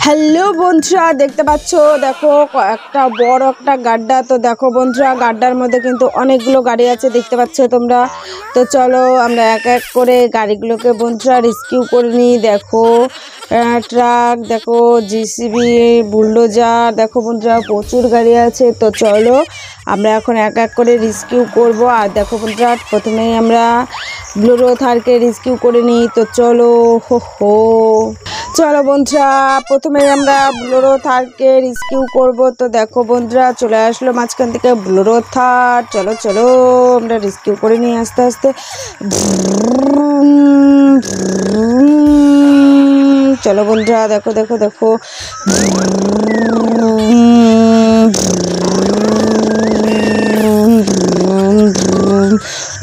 Hello বন্ধুরা, দেখতে পাচ্ছ দেখো একটা বড় একটা গাড্ডা। তো দেখো বন্ধুরা, গাড্ডার মধ্যে কিন্তু অনেকগুলো গাড়ি আছে, দেখতে পাচ্ছ তোমরা। তো চলো আমরা এক এক করে গাড়িগুলোকে বন্ধুরা রেস্কিউ করে নিই। দেখো ট্রাক, দেখো জিসিবি, বুলডোজার, দেখো বন্ধুরা প্রচুর গাড়ি আছে। তো চলো আমরা এখন এক এক করে রেস্কিউ করব। আর দেখো বন্ধুরা, প্রথমেই আমরা ব্লোরো থারকে রেস্কিউ করে নিই। তো চলো চলো বন্ধুরা, প্রথমে আমরা ব্লোরো থারকে রেস্কিউ করব। তো দেখো বন্ধুরা, চলে আসলো মাঝখান থেকে ব্লোরো থার। চলো চলো আমরা রেস্কিউ করে নিই আস্তে আস্তে। চলো বন্ধুরা, দেখো দেখো দেখো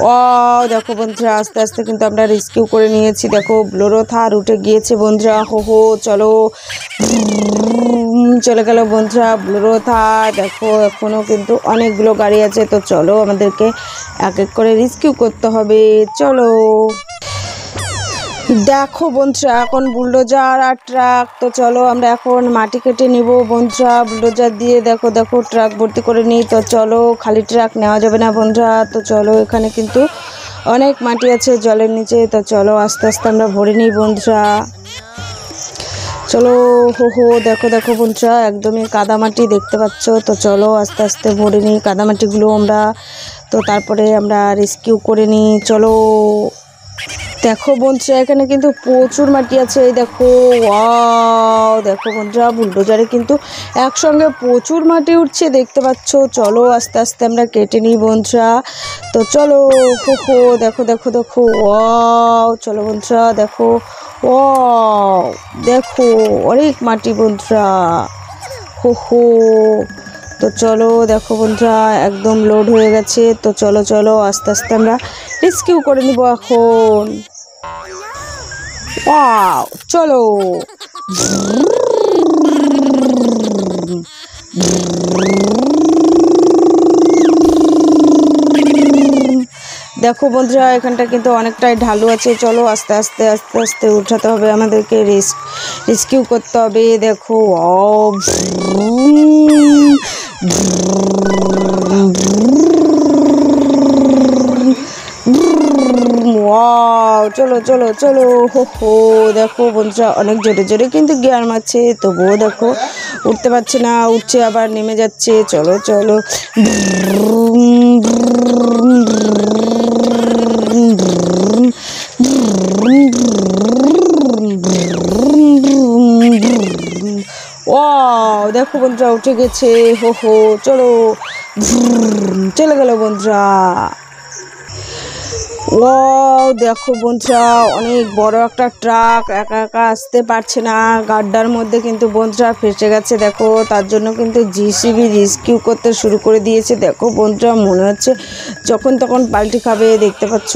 ও দেখো বন্ধুরা, আস্তে আস্তে কিন্তু আমরা রেস্কিউ করে নিয়েছি। দেখো ব্লোরো থার উঠে গিয়েছে বন্ধুরা। চলো চলে গেল বন্ধুরা ব্লোরো থার। দেখো এখনো কিন্তু অনেকগুলো গাড়ি আছে। তো চলো আমাদেরকে এক এক করে রেস্কিউ করতে হবে। চলো দেখো বন্ধুরা, এখন বুলডোজার আর ট্রাক। তো চলো আমরা এখন মাটি কেটে নিব বন্ধুরা বুলডোজার দিয়ে। দেখো দেখো ট্রাক ভর্তি করে নিই। তো চলো, খালি ট্রাক নেওয়া যাবে না বন্ধুরা। তো চলো, এখানে কিন্তু অনেক মাটি আছে জলের নিচে। তো চলো আস্তে আস্তে আমরা ভরে নিই বন্ধুরা। চলো দেখো দেখো বন্ধুরা, একদমই কাদামাটি দেখতে পাচ্ছ। তো চলো আস্তে আস্তে ভরে নিই কাদামাটিগুলো আমরা। তো তারপরে আমরা রেস্কিউ করে নিই। চলো দেখো বন্ধুরা, এখানে কিন্তু প্রচুর মাটি আছে। এই দেখো দেখো বন্ধুরা, বুলডোজারে কিন্তু একসঙ্গে প্রচুর মাটি উঠছে দেখতে পাচ্ছ। চলো আস্তে আস্তে আমরা কেটে নিই বন্ধুরা। তো চলো দেখো দেখো দেখো চলো বন্ধুরা, দেখো দেখো অনেক মাটি বন্ধুরা। তো চলো দেখো বন্ধুরা, একদম লোড হয়ে গেছে। তো চলো চলো আস্তে আস্তে আমরা রেস্কিউ করে নিব এখন। চলো দেখো বন্ধুরা, এখানটা কিন্তু অনেকটাই ঢালু আছে। চলো আস্তে আস্তে আস্তে আস্তে উঠাতে হবে আমাদেরকে, রেস্কিউ করতে হবে। দেখো চলো চলো চলো দেখো বন্ধুরা, অনেক জোরে জোরে কিন্তু গিয়ার মারছে, তবুও দেখো উঠতে পারছে না, উঠছে আবার নেমে যাচ্ছে। চলো চলো দেখো বন্ধুরা উঠে গেছে। চলো চলে গেল বন্ধুরা। দেখো বন্ধুরা, অনেক বড় একটা ট্রাক একা একা আসতে পারছে না, গাড্ডার মধ্যে কিন্তু বন্ধুরা ফেসে গেছে। দেখো তার জন্য কিন্তু জিসিবি রেস্কিউ করতে শুরু করে দিয়েছে। দেখো বন্ধুরা, মনে হচ্ছে যখন তখন পাল্টি খাবে, দেখতে পাচ্ছ।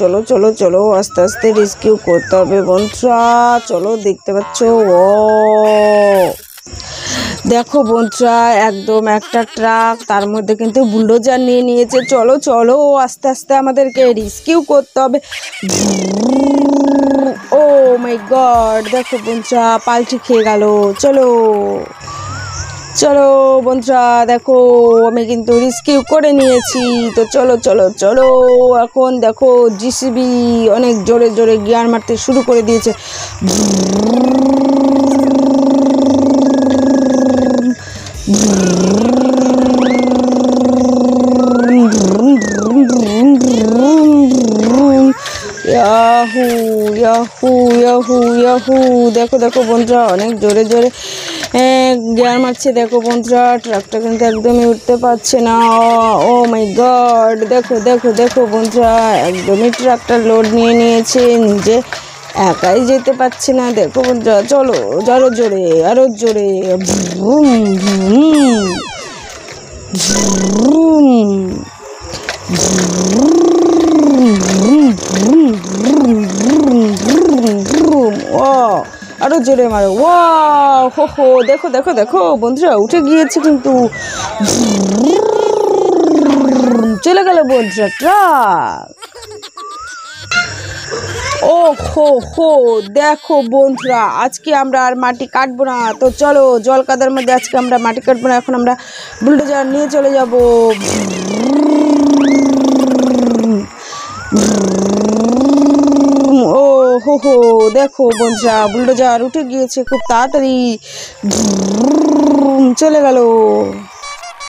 চলো চলো চলো আস্তে আস্তে রেস্কিউ করতে হবে বন্ধুরা। চলো দেখতে পাচ্ছ দেখো বন্ধুরা, একদম একটা ট্রাক, তার মধ্যে কিন্তু বুলডোজার নিয়ে নিয়েছে। চলো চলো আস্তে আস্তে আমাদেরকে রেস্কিউ করতে হবে। ও মাই গড, দেখো বন্ধুরা পাল্টি খেয়ে গেল। চলো চলো বন্ধুরা, দেখো আমি কিন্তু রেস্কিউ করে নিয়েছি। তো চলো চলো চলো, এখন দেখো জিসিবি অনেক জোরে জোরে গিয়ার মারতে শুরু করে দিয়েছে। দেখো দেখো বন্ধুরা, অনেক জোরে জোরে গিয়ার মারছে। দেখো বন্ধুরা, ট্রাকটা কিন্তু একদমই উঠতে পারছে না। ও মাই গড, দেখো দেখো দেখো বন্ধুরা, একদমই ট্রাকটা লোড নিয়ে নিয়েছে, নিজে একাই যেতে পারছে না। দেখো বন্ধুরা, চলো আরো জোরে আরো জোরে। আরো জোরে মারো। দেখো দেখো দেখো বন্ধুরা, উঠে গিয়েছে কিন্তু। চলে গেল বন্ধুরা ট্রাক। ও হো হো, দেখো বন্ধুরা, আজকে আমরা আর মাটি কাটবো না। তো চলো, জল কাদার মধ্যে আজকে আমরা মাটি কাটবো না, এখন আমরা বুলডোজার নিয়ে চলে যাব। ও হো হো, দেখো বন্ধুরা, বুলডোজার উঠে গিয়েছে খুব তাড়াতাড়ি, চলে গেল।